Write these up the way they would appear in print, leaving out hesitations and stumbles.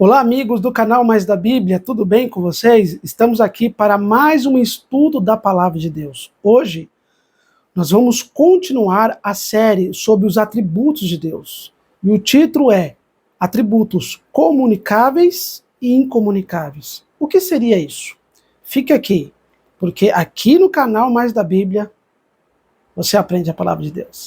Olá, amigos do canal Mais da Bíblia, tudo bem com vocês? Estamos aqui para mais um estudo da Palavra de Deus. Hoje, nós vamos continuar a série sobre os atributos de Deus. E o título é Atributos Comunicáveis e Incomunicáveis. O que seria isso? Fique aqui, porque aqui no canal Mais da Bíblia, você aprende a Palavra de Deus.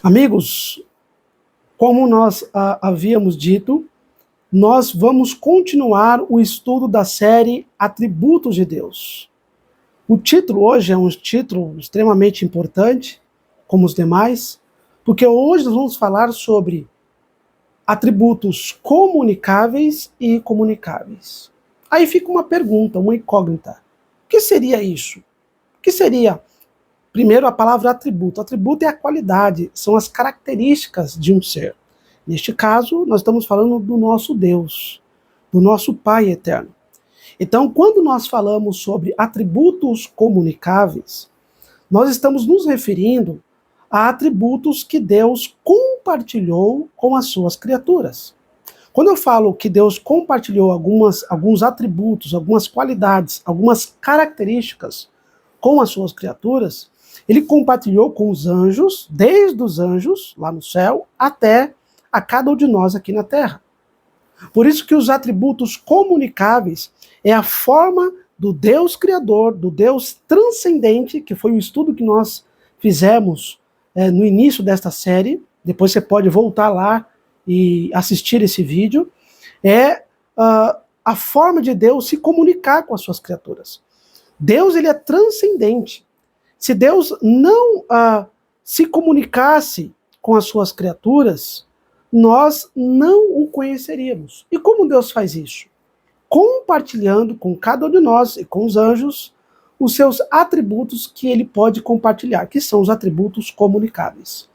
Amigos, como nós havíamos dito, nós vamos continuar o estudo da série Atributos de Deus. O título hoje é um título extremamente importante, como os demais, porque hoje nós vamos falar sobre atributos comunicáveis e incomunicáveis. Aí fica uma pergunta, uma incógnita. O que seria isso? O que seria? Primeiro, a palavra atributo. Atributo é a qualidade, são as características de um ser. Neste caso, nós estamos falando do nosso Deus, do nosso Pai eterno. Então, quando nós falamos sobre atributos comunicáveis, nós estamos nos referindo a atributos que Deus compartilhou com as suas criaturas. Quando eu falo que Deus compartilhou alguns atributos, algumas qualidades, algumas características com as suas criaturas, ele compartilhou com os anjos, desde os anjos lá no céu até a cada um de nós aqui na terra. Por isso que os atributos comunicáveis é a forma do Deus Criador, do Deus transcendente, que foi o estudo que nós fizemos no início desta série. Depois você pode voltar lá e assistir esse vídeo. É a forma de Deus se comunicar com as suas criaturas. Deus, ele é transcendente. Se Deus não se comunicasse com as suas criaturas, nós não o conheceríamos. E como Deus faz isso? Compartilhando com cada um de nós e com os anjos os seus atributos que ele pode compartilhar, que são os atributos comunicáveis.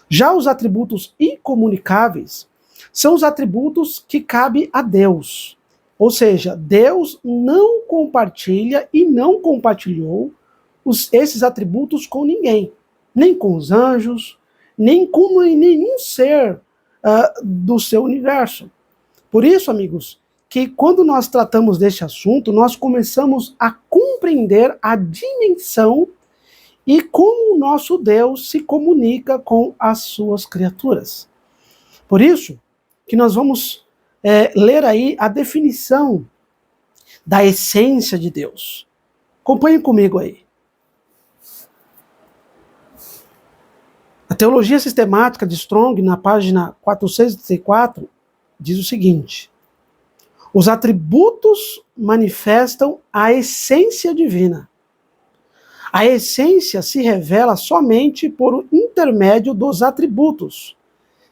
Já os atributos incomunicáveis são os atributos que cabem a Deus. Ou seja, Deus não compartilha e não compartilhou esses atributos com ninguém. Nem com os anjos, nem com nenhum ser do seu universo. Por isso, amigos, que quando nós tratamos deste assunto, nós começamos a compreender a dimensão e como o nosso Deus se comunica com as suas criaturas. Por isso que nós vamos ler aí a definição da essência de Deus. Acompanhe comigo aí. A Teologia Sistemática de Strong, na página 434, diz o seguinte: os atributos manifestam a essência divina. A essência se revela somente por intermédio dos atributos.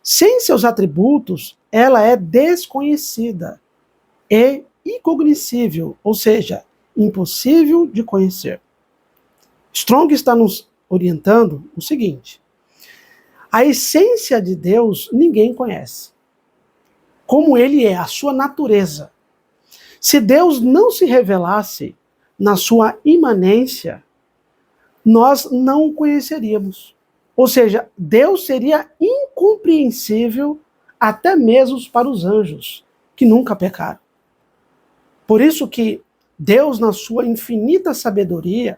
Sem seus atributos, ela é desconhecida e incognoscível, ou seja, impossível de conhecer. Strong está nos orientando o seguinte: a essência de Deus ninguém conhece. Como ele é, a sua natureza. Se Deus não se revelasse na sua imanência, nós não o conheceríamos. Ou seja, Deus seria incompreensível até mesmo para os anjos, que nunca pecaram. Por isso que Deus, na sua infinita sabedoria,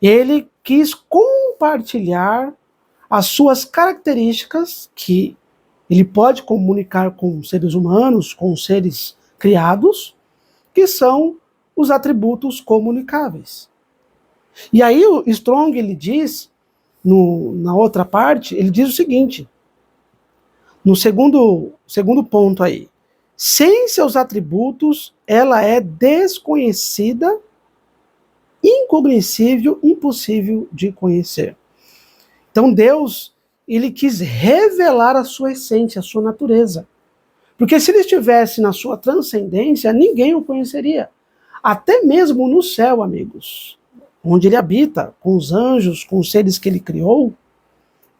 ele quis compartilhar as suas características, que ele pode comunicar com seres humanos, com seres criados, que são os atributos comunicáveis. E aí o Strong, ele diz, na outra parte, ele diz o seguinte, no segundo ponto aí: sem seus atributos, ela é desconhecida, incognoscível, impossível de conhecer. Então Deus, ele quis revelar a sua essência, a sua natureza. Porque se ele estivesse na sua transcendência, ninguém o conheceria. Até mesmo no céu, amigos, onde ele habita, com os anjos, com os seres que ele criou,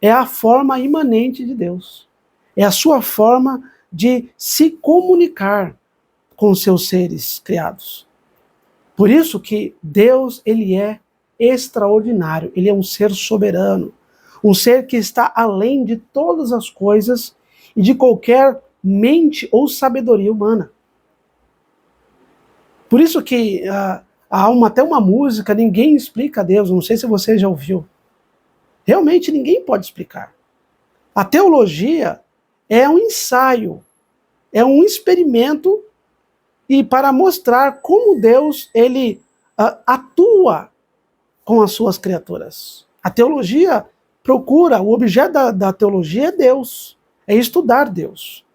é a forma imanente de Deus. É a sua forma de se comunicar com os seus seres criados. Por isso que Deus, ele é extraordinário, ele é um ser soberano, um ser que está além de todas as coisas e de qualquer mente ou sabedoria humana. Por isso que até uma música, ninguém explica a Deus, não sei se você já ouviu. Realmente ninguém pode explicar. A teologia é um ensaio, é um experimento e para mostrar como Deus ele atua com as suas criaturas. A teologia procura, o objeto da teologia é Deus, é estudar Deus.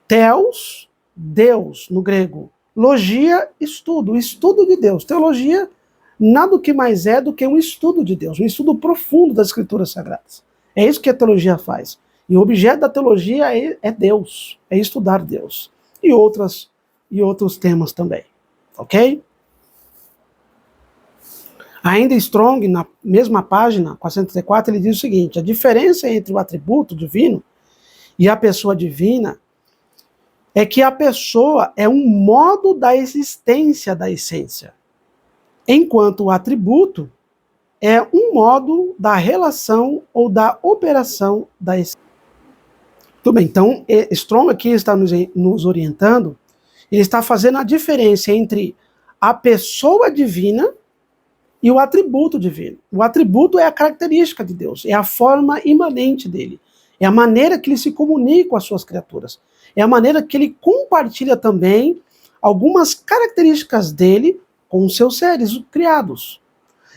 Theos, Deus, no grego. Logia, estudo, o estudo de Deus. Teologia, nada que mais é do que um estudo de Deus, um estudo profundo das Escrituras Sagradas. É isso que a teologia faz. E o objeto da teologia é Deus, é estudar Deus. E outros temas também. Ok? Ainda Strong, na mesma página, 434, ele diz o seguinte: a diferença entre o atributo divino e a pessoa divina é que a pessoa é um modo da existência da essência, enquanto o atributo é um modo da relação ou da operação da essência. Tudo bem, então Strong aqui está nos orientando, ele está fazendo a diferença entre a pessoa divina e o atributo divino. O atributo é a característica de Deus, é a forma imanente dele, é a maneira que ele se comunica com as suas criaturas, é a maneira que ele compartilha também algumas características dele com os seus seres criados.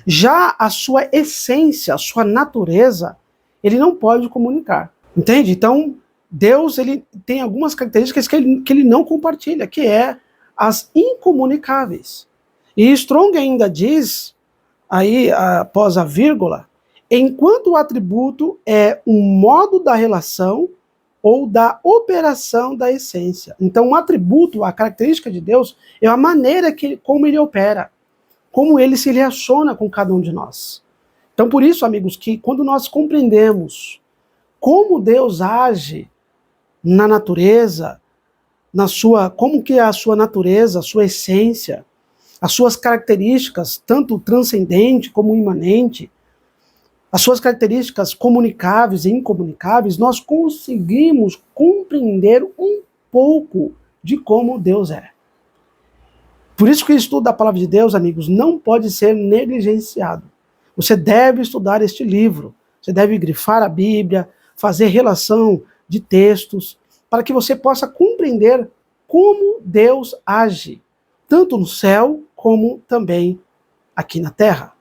Já a sua essência, a sua natureza, ele não pode comunicar. Entende? Então, Deus ele tem algumas características que ele não compartilha, que é as incomunicáveis. E Strong ainda diz, aí após a vírgula, enquanto o atributo é um modo da relação ou da operação da essência. Então, o atributo, a característica de Deus, é a maneira como ele opera, como ele se relaciona com cada um de nós. Então, por isso, amigos, que quando nós compreendemos como Deus age na natureza, como que é a sua natureza, a sua essência, as suas características, tanto transcendente como imanente, as suas características comunicáveis e incomunicáveis, nós conseguimos compreender um pouco de como Deus é. Por isso que o estudo da palavra de Deus, amigos, não pode ser negligenciado. Você deve estudar este livro, você deve grifar a Bíblia, fazer relação de textos, para que você possa compreender como Deus age, tanto no céu como também aqui na terra.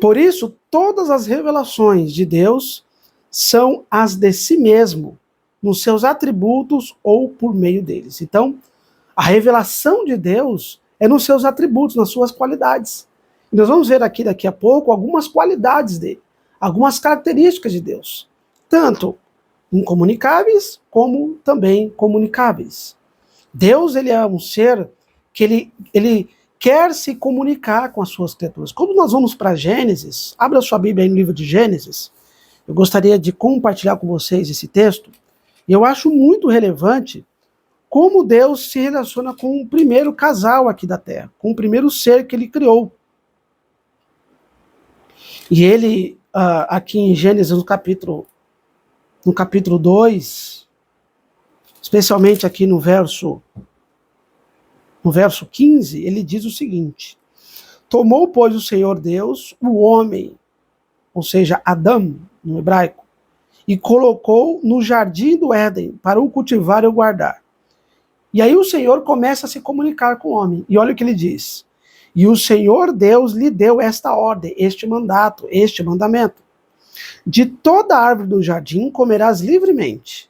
Por isso, todas as revelações de Deus são as de si mesmo, nos seus atributos ou por meio deles. Então, a revelação de Deus é nos seus atributos, nas suas qualidades. E nós vamos ver aqui daqui a pouco algumas qualidades dele, algumas características de Deus, tanto incomunicáveis como também comunicáveis. Deus ele é um ser que ele quer se comunicar com as suas criaturas. Quando nós vamos para Gênesis, abra sua Bíblia aí no livro de Gênesis, eu gostaria de compartilhar com vocês esse texto, e eu acho muito relevante como Deus se relaciona com o primeiro casal aqui da Terra, com o primeiro ser que ele criou. E ele, aqui em Gênesis, no capítulo 2, especialmente aqui no verso 15, ele diz o seguinte: tomou, pois, o Senhor Deus o homem, ou seja, Adão, no hebraico, e colocou no jardim do Éden para o cultivar e o guardar. E aí o Senhor começa a se comunicar com o homem. E olha o que ele diz: e o Senhor Deus lhe deu esta ordem, este mandato, este mandamento: de toda árvore do jardim comerás livremente,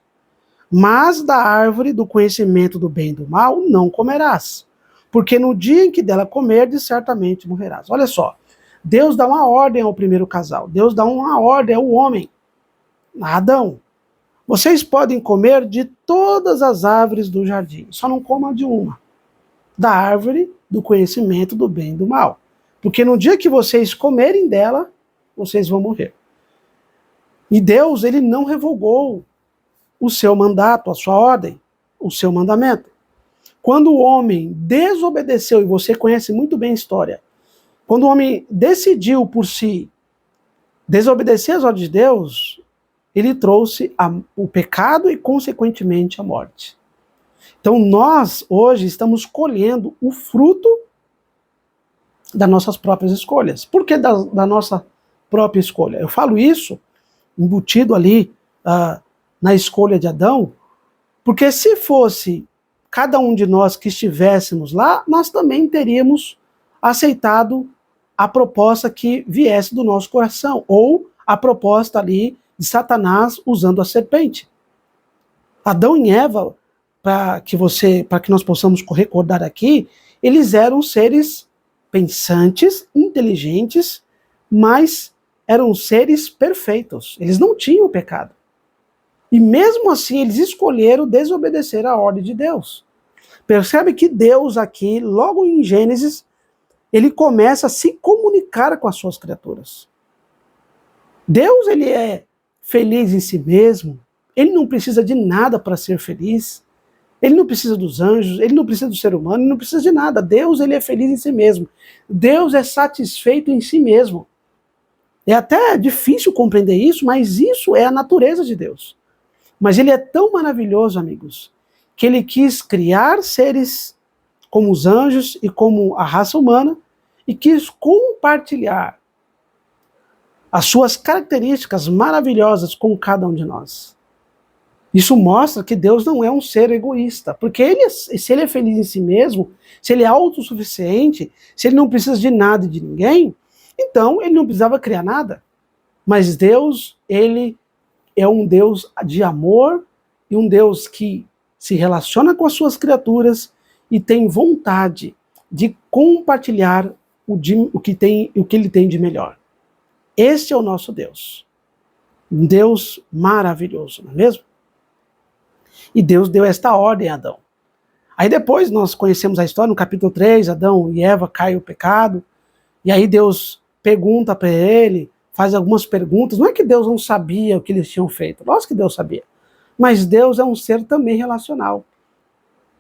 mas da árvore do conhecimento do bem e do mal não comerás, porque no dia em que dela comerdes, certamente morrerás. Olha só, Deus dá uma ordem ao primeiro casal, Deus dá uma ordem ao homem, a Adão: vocês podem comer de todas as árvores do jardim, só não comam de uma, da árvore do conhecimento do bem e do mal, porque no dia que vocês comerem dela, vocês vão morrer. E Deus, ele não revogou o seu mandato, a sua ordem, o seu mandamento. Quando o homem desobedeceu, e você conhece muito bem a história, quando o homem decidiu por si desobedecer às ordens de Deus, ele trouxe o pecado e, consequentemente, a morte. Então, nós, hoje, estamos colhendo o fruto das nossas próprias escolhas. Por que da nossa própria escolha? Eu falo isso embutido ali na escolha de Adão, porque se fosse cada um de nós que estivéssemos lá, nós também teríamos aceitado a proposta que viesse do nosso coração, ou a proposta ali de Satanás usando a serpente. Adão e Eva, para que nós possamos recordar aqui, eles eram seres pensantes, inteligentes, mas eram seres perfeitos. Eles não tinham pecado. E mesmo assim, eles escolheram desobedecer à ordem de Deus. Percebe que Deus aqui, logo em Gênesis, ele começa a se comunicar com as suas criaturas. Deus, ele é feliz em si mesmo. Ele não precisa de nada para ser feliz. Ele não precisa dos anjos, ele não precisa do ser humano, ele não precisa de nada. Deus, ele é feliz em si mesmo. Deus é satisfeito em si mesmo. É até difícil compreender isso, mas isso é a natureza de Deus. Mas ele é tão maravilhoso, amigos, que ele quis criar seres como os anjos e como a raça humana, e quis compartilhar as suas características maravilhosas com cada um de nós. Isso mostra que Deus não é um ser egoísta, porque se ele é feliz em si mesmo, se ele é autossuficiente, se ele não precisa de nada e de ninguém, então ele não precisava criar nada. Mas Deus, ele é um Deus de amor e um Deus que se relaciona com as suas criaturas e tem vontade de compartilhar o que ele tem de melhor. Este é o nosso Deus. Um Deus maravilhoso, não é mesmo? E Deus deu esta ordem a Adão. Aí depois nós conhecemos a história, no capítulo 3, Adão e Eva caem o pecado, e aí Deus pergunta para ele, faz algumas perguntas. Não é que Deus não sabia o que eles tinham feito, lógico que Deus sabia. Mas Deus é um ser também relacional.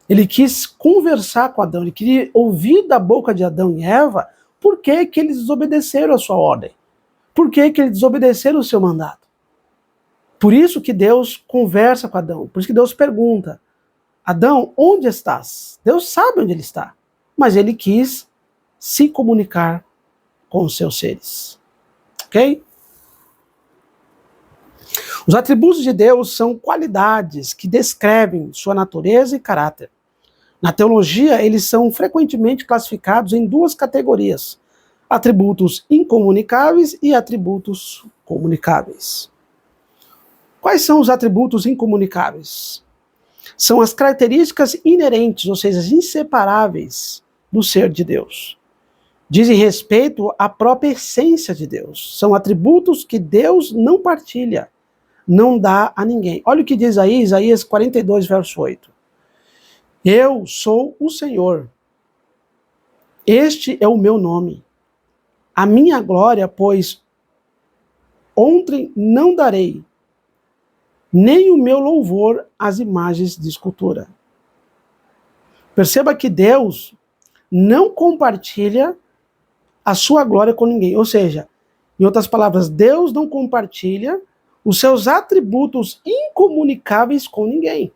Ele quis conversar com Adão, ele queria ouvir da boca de Adão e Eva por que eles desobedeceram a sua ordem, por que eles desobedeceram o seu mandato. Por isso que Deus conversa com Adão, por isso que Deus pergunta, Adão, onde estás? Deus sabe onde ele está, mas ele quis se comunicar com os seus seres. Ok? Os atributos de Deus são qualidades que descrevem sua natureza e caráter. Na teologia, eles são frequentemente classificados em duas categorias: atributos incomunicáveis e atributos comunicáveis. Quais são os atributos incomunicáveis? São as características inerentes, ou seja, inseparáveis do ser de Deus. Dizem respeito à própria essência de Deus. São atributos que Deus não partilha, não dá a ninguém. Olha o que diz aí, Isaías 42, verso 8. Eu sou o Senhor. Este é o meu nome. A minha glória, pois, ontem não darei, nem o meu louvor às imagens de escultura. Perceba que Deus não compartilha a sua glória com ninguém. Ou seja, em outras palavras, Deus não compartilha os seus atributos incomunicáveis com ninguém.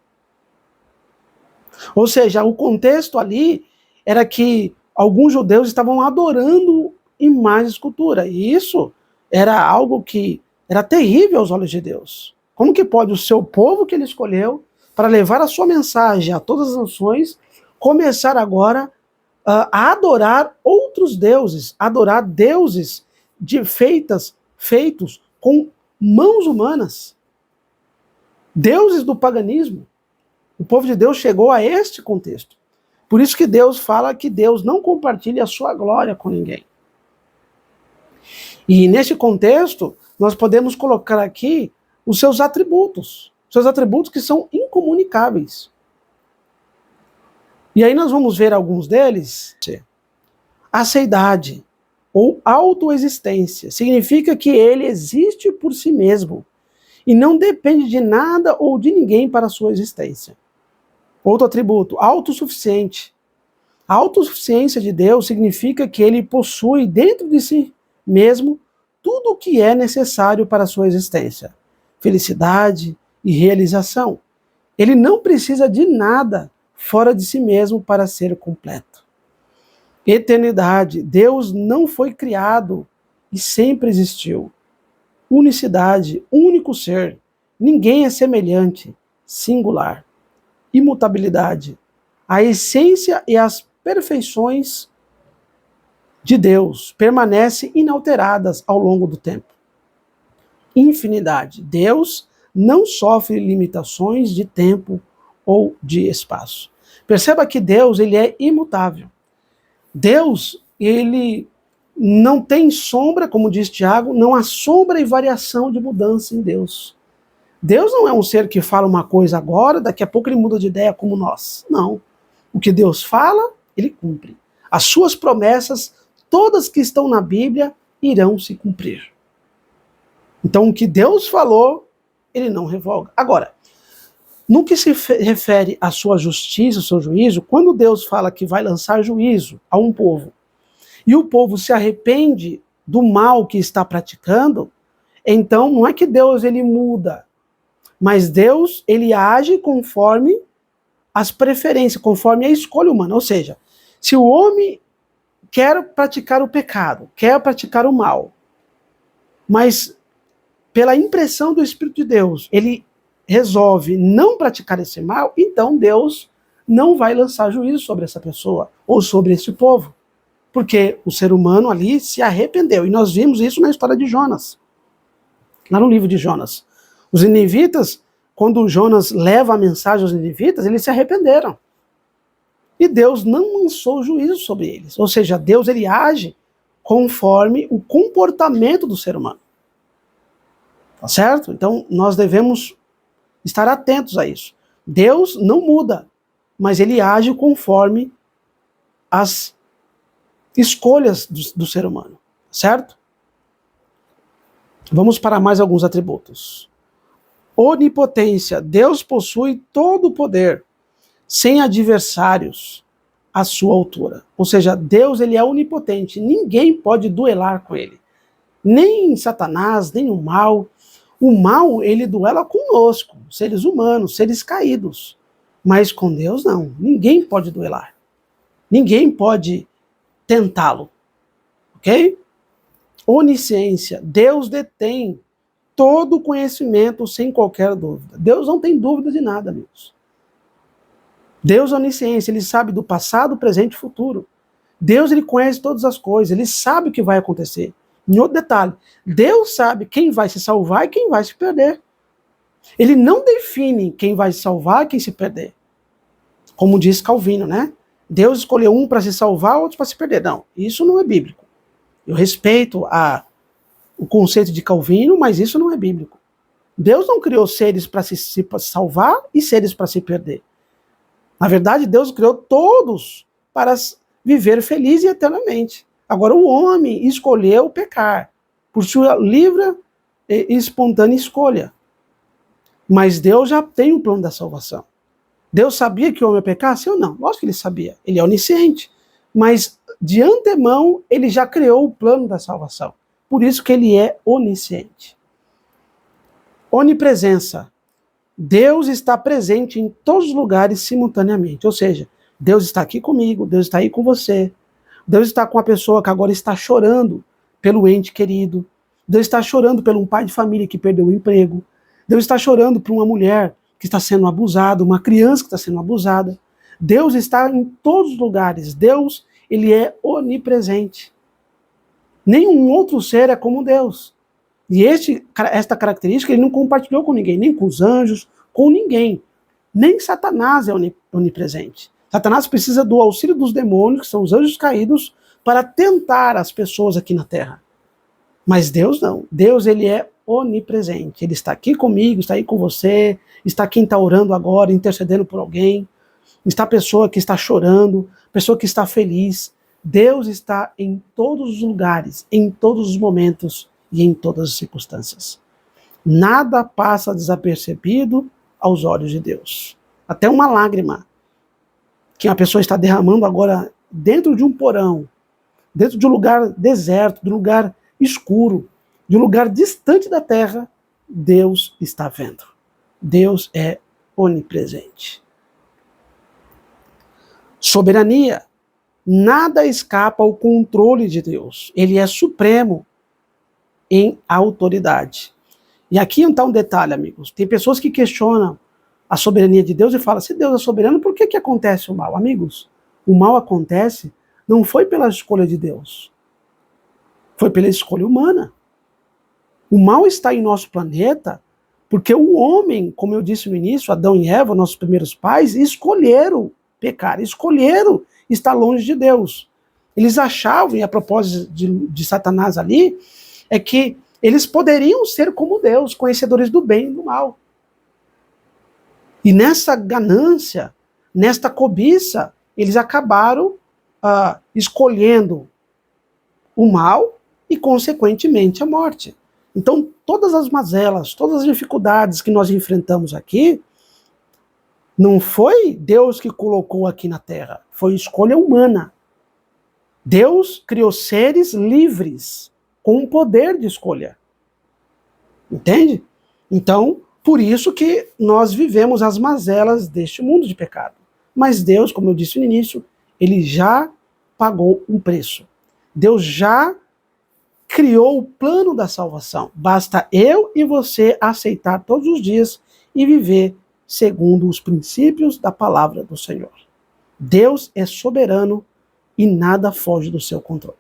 Ou seja, o contexto ali era que alguns judeus estavam adorando imagens de escultura. E isso era algo que era terrível aos olhos de Deus. Como que pode o seu povo que ele escolheu para levar a sua mensagem a todas as nações começar agora a adorar outros deuses, adorar deuses feitos com mãos humanas, deuses do paganismo? O povo de Deus chegou a este contexto. Por isso que Deus fala que Deus não compartilha a sua glória com ninguém. E nesse contexto, nós podemos colocar aqui os seus atributos que são incomunicáveis. E aí nós vamos ver alguns deles. Aceidade ou autoexistência significa que ele existe por si mesmo e não depende de nada ou de ninguém para a sua existência. Outro atributo, autossuficiente. A autossuficiência de Deus significa que ele possui dentro de si mesmo tudo o que é necessário para a sua existência, felicidade e realização. Ele não precisa de nada fora de si mesmo para ser completo. Eternidade. Deus não foi criado e sempre existiu. Unicidade, único ser. Ninguém é semelhante, singular. Imutabilidade. A essência e as perfeições de Deus permanecem inalteradas ao longo do tempo. Infinidade. Deus não sofre limitações de tempo ou de espaço. Perceba que Deus, ele é imutável. Deus, ele não tem sombra, como diz Tiago, não há sombra e variação de mudança em Deus. Deus não é um ser que fala uma coisa agora, daqui a pouco ele muda de ideia como nós. Não. O que Deus fala, ele cumpre. As suas promessas, todas que estão na Bíblia, irão se cumprir. Então, o que Deus falou, ele não revoga. Agora, no que se refere à sua justiça, ao seu juízo, quando Deus fala que vai lançar juízo a um povo, e o povo se arrepende do mal que está praticando, então não é que Deus ele muda, mas Deus ele age conforme as preferências, conforme a escolha humana. Ou seja, se o homem quer praticar o pecado, quer praticar o mal, mas pela impressão do Espírito de Deus, ele resolve não praticar esse mal, então Deus não vai lançar juízo sobre essa pessoa ou sobre esse povo. Porque o ser humano ali se arrependeu. E nós vimos isso na história de Jonas. Lá no livro de Jonas. Os ninivitas, quando Jonas leva a mensagem aos ninivitas, eles se arrependeram. E Deus não lançou juízo sobre eles. Ou seja, Deus ele age conforme o comportamento do ser humano. Tá certo? Então nós devemos estar atentos a isso. Deus não muda, mas ele age conforme as escolhas do ser humano, certo? Vamos para mais alguns atributos. Onipotência. Deus possui todo o poder, sem adversários à sua altura. Ou seja, Deus ele é onipotente, ninguém pode duelar com ele. Nem Satanás, nem o mal. O mal, ele duela conosco, seres humanos, seres caídos. Mas com Deus, não. Ninguém pode duelar. Ninguém pode tentá-lo. Ok? Onisciência. Deus detém todo o conhecimento sem qualquer dúvida. Deus não tem dúvida de nada, amigos. Deus é onisciência. Ele sabe do passado, presente e futuro. Deus, ele conhece todas as coisas. Ele sabe o que vai acontecer. Em outro detalhe, Deus sabe quem vai se salvar e quem vai se perder. Ele não define quem vai se salvar e quem se perder. Como diz Calvino, né? Deus escolheu um para se salvar, outro para se perder. Não, isso não é bíblico. Eu respeito o conceito de Calvino, mas isso não é bíblico. Deus não criou seres para se salvar e seres para se perder. Na verdade, Deus criou todos para viver feliz e eternamente. Agora, o homem escolheu pecar por sua livre e espontânea escolha. Mas Deus já tem um plano da salvação. Deus sabia que o homem ia pecar? Sim ou não? Lógico que ele sabia. Ele é onisciente. Mas, de antemão, ele já criou o plano da salvação. Por isso que ele é onisciente. Onipresença. Deus está presente em todos os lugares simultaneamente. Ou seja, Deus está aqui comigo, Deus está aí com você. Deus está com a pessoa que agora está chorando pelo ente querido. Deus está chorando por um pai de família que perdeu o emprego. Deus está chorando por uma mulher que está sendo abusada, uma criança que está sendo abusada. Deus está em todos os lugares. Deus, ele é onipresente. Nenhum outro ser é como Deus. E esta característica ele não compartilhou com ninguém, nem com os anjos, com ninguém. Nem Satanás é onipresente. Satanás precisa do auxílio dos demônios, que são os anjos caídos, para tentar as pessoas aqui na Terra. Mas Deus não. Deus, ele é onipresente. Ele está aqui comigo, está aí com você, está quem está orando agora, intercedendo por alguém, está a pessoa que está chorando, pessoa que está feliz. Deus está em todos os lugares, em todos os momentos e em todas as circunstâncias. Nada passa desapercebido aos olhos de Deus. Até uma lágrima. que a pessoa está derramando agora dentro de um porão, dentro de um lugar deserto, de um lugar escuro, de um lugar distante da terra, Deus está vendo. Deus é onipresente. Soberania. Nada escapa ao controle de Deus. Ele é supremo em autoridade. E aqui está um detalhe, amigos. Tem pessoas que questionam a soberania de Deus e falam, se Deus é soberano, por que acontece o mal? Amigos, o mal acontece não foi pela escolha de Deus. Foi pela escolha humana. O mal está em nosso planeta porque o homem, como eu disse no início, Adão e Eva, nossos primeiros pais, escolheram pecar, escolheram estar longe de Deus. Eles achavam, e a propósito de Satanás ali, é que eles poderiam ser como Deus, conhecedores do bem e do mal. E nessa ganância, nesta cobiça, eles acabaram escolhendo o mal e, consequentemente, a morte. Então, todas as mazelas, todas as dificuldades que nós enfrentamos aqui, não foi Deus que colocou aqui na Terra, foi escolha humana. Deus criou seres livres, com um poder de escolha. Entende? Então, por isso que nós vivemos as mazelas deste mundo de pecado. Mas Deus, como eu disse no início, ele já pagou um preço. Deus já criou o plano da salvação. Basta eu e você aceitar todos os dias e viver segundo os princípios da palavra do Senhor. Deus é soberano e nada foge do seu controle.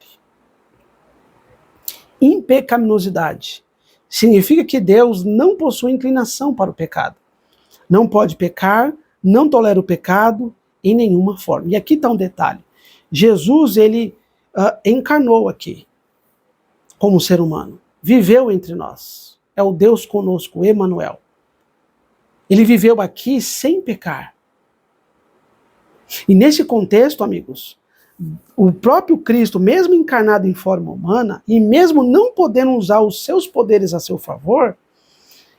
Impecaminosidade significa que Deus não possui inclinação para o pecado. Não pode pecar, não tolera o pecado em nenhuma forma. E aqui está um detalhe. Jesus, ele encarnou aqui como ser humano. Viveu entre nós. É o Deus conosco, Emanuel. Ele viveu aqui sem pecar. E nesse contexto, amigos, o próprio Cristo, mesmo encarnado em forma humana, e mesmo não podendo usar os seus poderes a seu favor,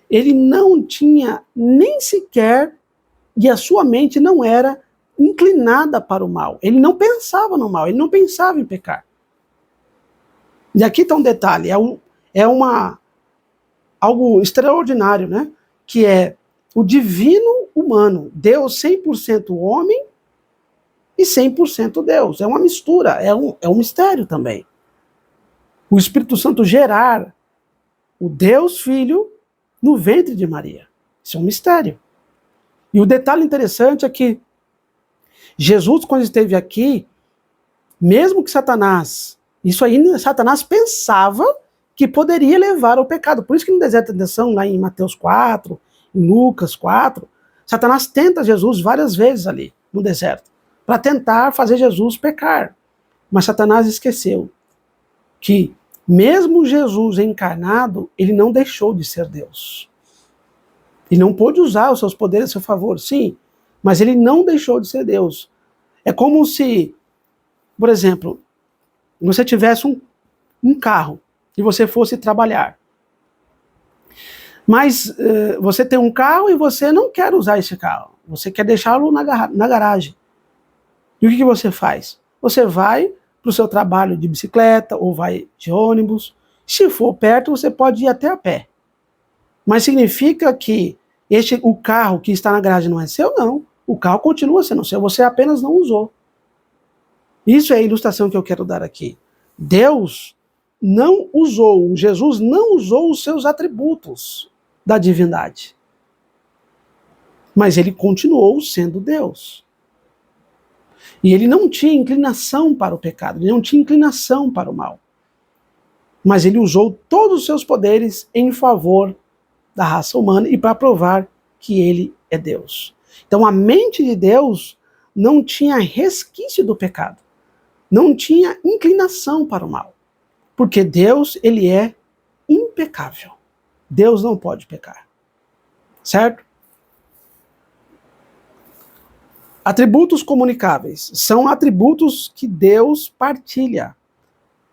ele não tinha nem sequer, e a sua mente não era inclinada para o mal. Ele não pensava no mal, ele não pensava em pecar. E aqui está um detalhe, algo extraordinário, né? Que é o divino humano, Deus 100% homem e 100% Deus. É uma mistura, é um mistério também. O Espírito Santo gerar o Deus Filho no ventre de Maria. Isso é um mistério. E o detalhe interessante é que Jesus, quando esteve aqui, mesmo que Satanás pensava que poderia levar ao pecado. Por isso que no deserto da tentação, lá em Mateus 4, em Lucas 4, Satanás tenta Jesus várias vezes ali no deserto, para tentar fazer Jesus pecar. Mas Satanás esqueceu que, mesmo Jesus encarnado, ele não deixou de ser Deus. Ele não pôde usar os seus poderes a seu favor, sim, mas ele não deixou de ser Deus. É como se, por exemplo, você tivesse um carro e você fosse trabalhar. Mas você tem um carro e você não quer usar esse carro. Você quer deixá-lo na garagem. E o que você faz? Você vai para o seu trabalho de bicicleta ou vai de ônibus. Se for perto, você pode ir até a pé. Mas significa que o carro que está na garagem não é seu? Não. O carro continua sendo seu, você apenas não usou. Isso é a ilustração que eu quero dar aqui. Deus não usou, Jesus não usou os seus atributos da divindade. Mas ele continuou sendo Deus. E ele não tinha inclinação para o pecado, ele não tinha inclinação para o mal. Mas ele usou todos os seus poderes em favor da raça humana e para provar que ele é Deus. Então a mente de Deus não tinha resquício do pecado. Não tinha inclinação para o mal. Porque Deus, ele é impecável. Deus não pode pecar. Certo? Atributos comunicáveis são atributos que Deus partilha.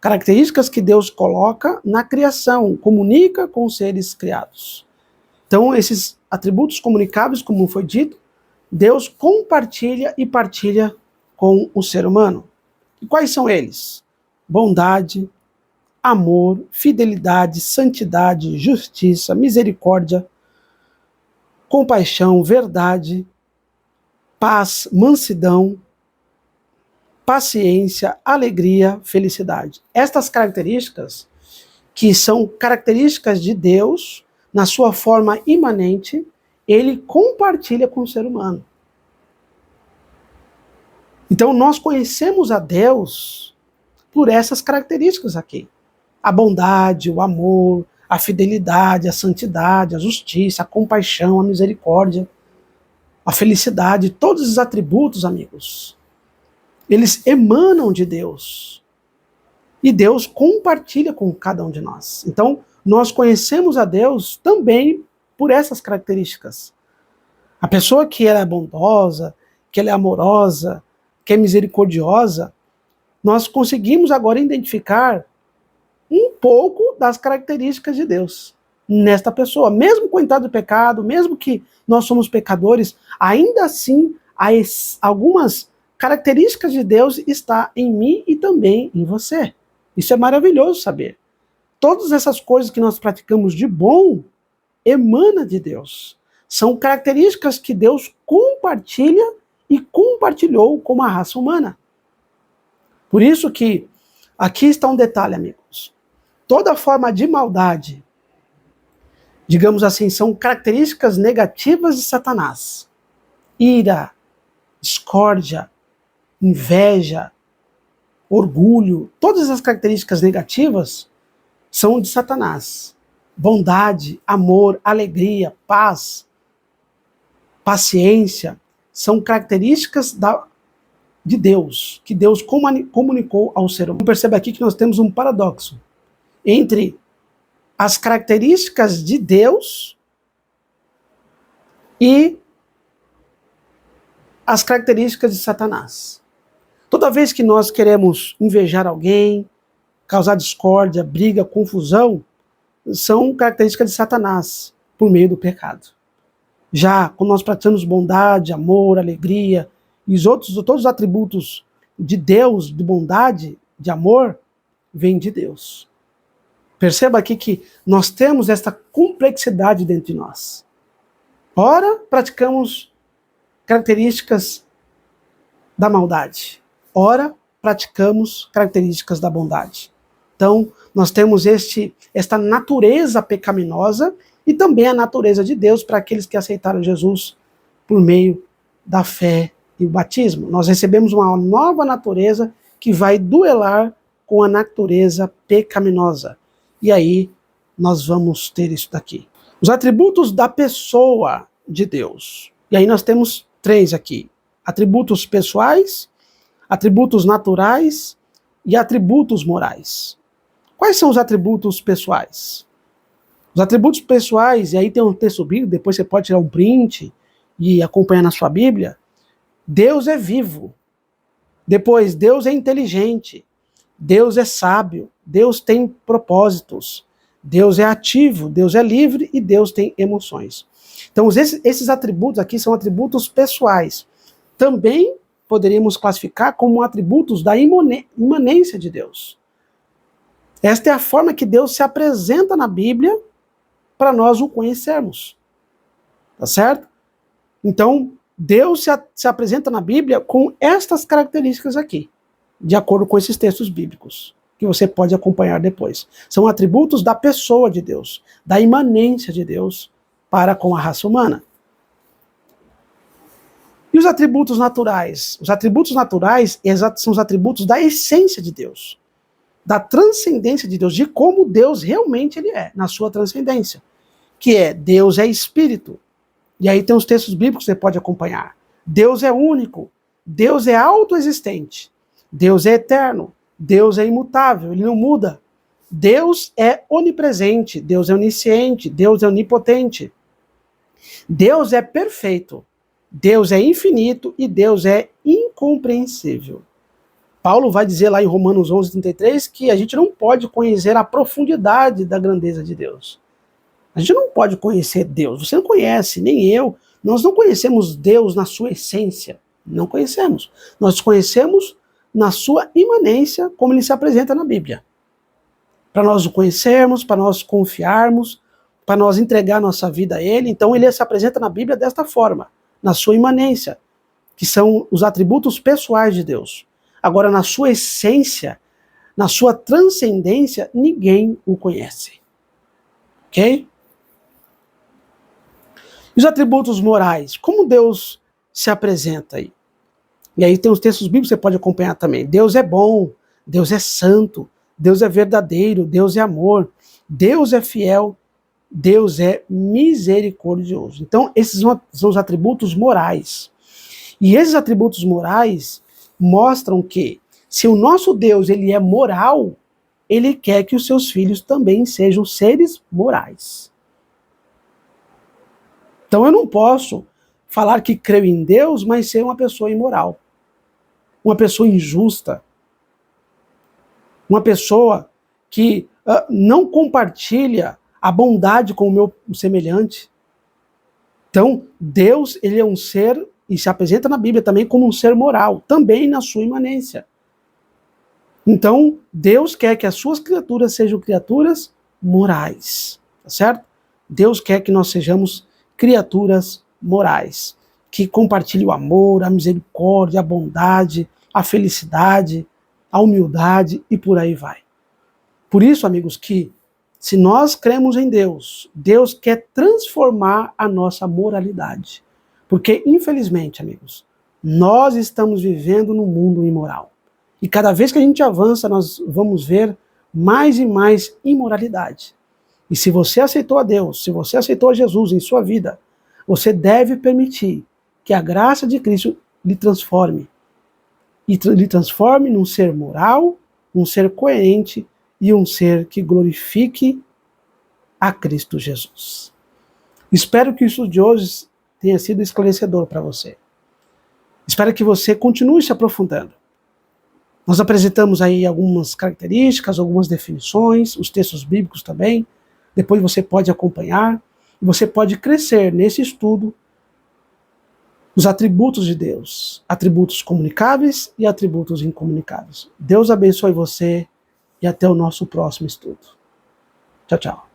Características que Deus coloca na criação, comunica com os seres criados. Então, esses atributos comunicáveis, como foi dito, Deus compartilha e partilha com o ser humano. E quais são eles? Bondade, amor, fidelidade, santidade, justiça, misericórdia, compaixão, verdade, paz, mansidão, paciência, alegria, felicidade. Estas características, que são características de Deus, na sua forma imanente, ele compartilha com o ser humano. Então nós conhecemos a Deus por essas características aqui. A bondade, o amor, a fidelidade, a santidade, a justiça, a compaixão, a misericórdia, a felicidade, todos os atributos, amigos, eles emanam de Deus. E Deus compartilha com cada um de nós. Então, nós conhecemos a Deus também por essas características. A pessoa que ela é bondosa, que ela é amorosa, que é misericordiosa, nós conseguimos agora identificar um pouco das características de Deus nesta pessoa. Mesmo com entrada do pecado, mesmo que nós somos pecadores, ainda assim, algumas características de Deus está em mim e também em você. Isso é maravilhoso saber. Todas essas coisas que nós praticamos de bom emana de Deus. São características que Deus compartilha e compartilhou com a raça humana. Por isso que aqui está um detalhe, amigos. Toda forma de maldade, digamos assim, são características negativas de Satanás. Ira, discórdia, inveja, orgulho, todas as características negativas são de Satanás. Bondade, amor, alegria, paz, paciência, são características de Deus, que Deus comunicou ao ser humano. Perceba aqui que nós temos um paradoxo entre as características de Deus e as características de Satanás. Toda vez que nós queremos invejar alguém, causar discórdia, briga, confusão, são características de Satanás por meio do pecado. Já quando nós praticamos bondade, amor, alegria e todos os atributos de Deus, de bondade, de amor, vêm de Deus. Perceba aqui que nós temos esta complexidade dentro de nós. Ora, praticamos características da maldade. Ora, praticamos características da bondade. Então, nós temos esta natureza pecaminosa e também a natureza de Deus para aqueles que aceitaram Jesus por meio da fé e o batismo. Nós recebemos uma nova natureza que vai duelar com a natureza pecaminosa. E aí nós vamos ter isso daqui. Os atributos da pessoa de Deus. E aí nós temos 3 aqui. Atributos pessoais, atributos naturais e atributos morais. Quais são os atributos pessoais? Os atributos pessoais, e aí tem um texto bíblico, depois você pode tirar um print e acompanhar na sua Bíblia. Deus é vivo. Depois, Deus é inteligente. Deus é sábio. Deus tem propósitos. Deus é ativo. Deus é livre e Deus tem emoções. Então, esses atributos aqui são atributos pessoais. Também poderíamos classificar como atributos da imanência de Deus. Esta é a forma que Deus se apresenta na Bíblia para nós o conhecermos. Tá certo? Então, Deus se apresenta na Bíblia com estas características aqui, de acordo com esses textos bíblicos, que você pode acompanhar depois. São atributos da pessoa de Deus, da imanência de Deus para com a raça humana. E os atributos naturais? Os atributos naturais são os atributos da essência de Deus, da transcendência de Deus, de como Deus realmente ele é, na sua transcendência, que é Deus é espírito. E aí tem os textos bíblicos que você pode acompanhar. Deus é único, Deus é autoexistente, Deus é eterno, Deus é imutável, ele não muda. Deus é onipresente, Deus é onisciente, Deus é onipotente. Deus é perfeito, Deus é infinito e Deus é incompreensível. Paulo vai dizer lá em Romanos 11:33 que a gente não pode conhecer a profundidade da grandeza de Deus. A gente não pode conhecer Deus. Você não conhece, nem eu. Nós não conhecemos Deus na sua essência. Não conhecemos. Nós conhecemos na sua imanência, como ele se apresenta na Bíblia. Para nós o conhecermos, para nós confiarmos, para nós entregar nossa vida a ele. Então ele se apresenta na Bíblia desta forma, na sua imanência, que são os atributos pessoais de Deus. Agora, na sua essência, na sua transcendência, ninguém o conhece. Ok? Os atributos morais, como Deus se apresenta aí? E aí tem os textos bíblicos que você pode acompanhar também. Deus é bom, Deus é santo, Deus é verdadeiro, Deus é amor, Deus é fiel, Deus é misericordioso. Então, esses são os atributos morais. E esses atributos morais mostram que, se o nosso Deus ele é moral, ele quer que os seus filhos também sejam seres morais. Então eu não posso falar que creio em Deus, mas ser uma pessoa imoral, uma pessoa injusta, uma pessoa que não compartilha a bondade com o meu semelhante. Então, Deus, ele é um ser, e se apresenta na Bíblia também como um ser moral, também na sua imanência. Então, Deus quer que as suas criaturas sejam criaturas morais, tá certo? Deus quer que nós sejamos criaturas morais, que compartilhem o amor, a misericórdia, a bondade, a felicidade, a humildade e por aí vai. Por isso, amigos, que se nós cremos em Deus, Deus quer transformar a nossa moralidade. Porque, infelizmente, amigos, nós estamos vivendo num mundo imoral. E cada vez que a gente avança, nós vamos ver mais e mais imoralidade. E se você aceitou a Deus, se você aceitou a Jesus em sua vida, você deve permitir que a graça de Cristo lhe transforme. E lhe transforme num ser moral, um ser coerente e um ser que glorifique a Cristo Jesus. Espero que isso de hoje tenha sido esclarecedor para você. Espero que você continue se aprofundando. Nós apresentamos aí algumas características, algumas definições, os textos bíblicos também. Depois você pode acompanhar e você pode crescer nesse estudo os atributos de Deus, atributos comunicáveis e atributos incomunicáveis. Deus abençoe você e até o nosso próximo estudo. Tchau, tchau.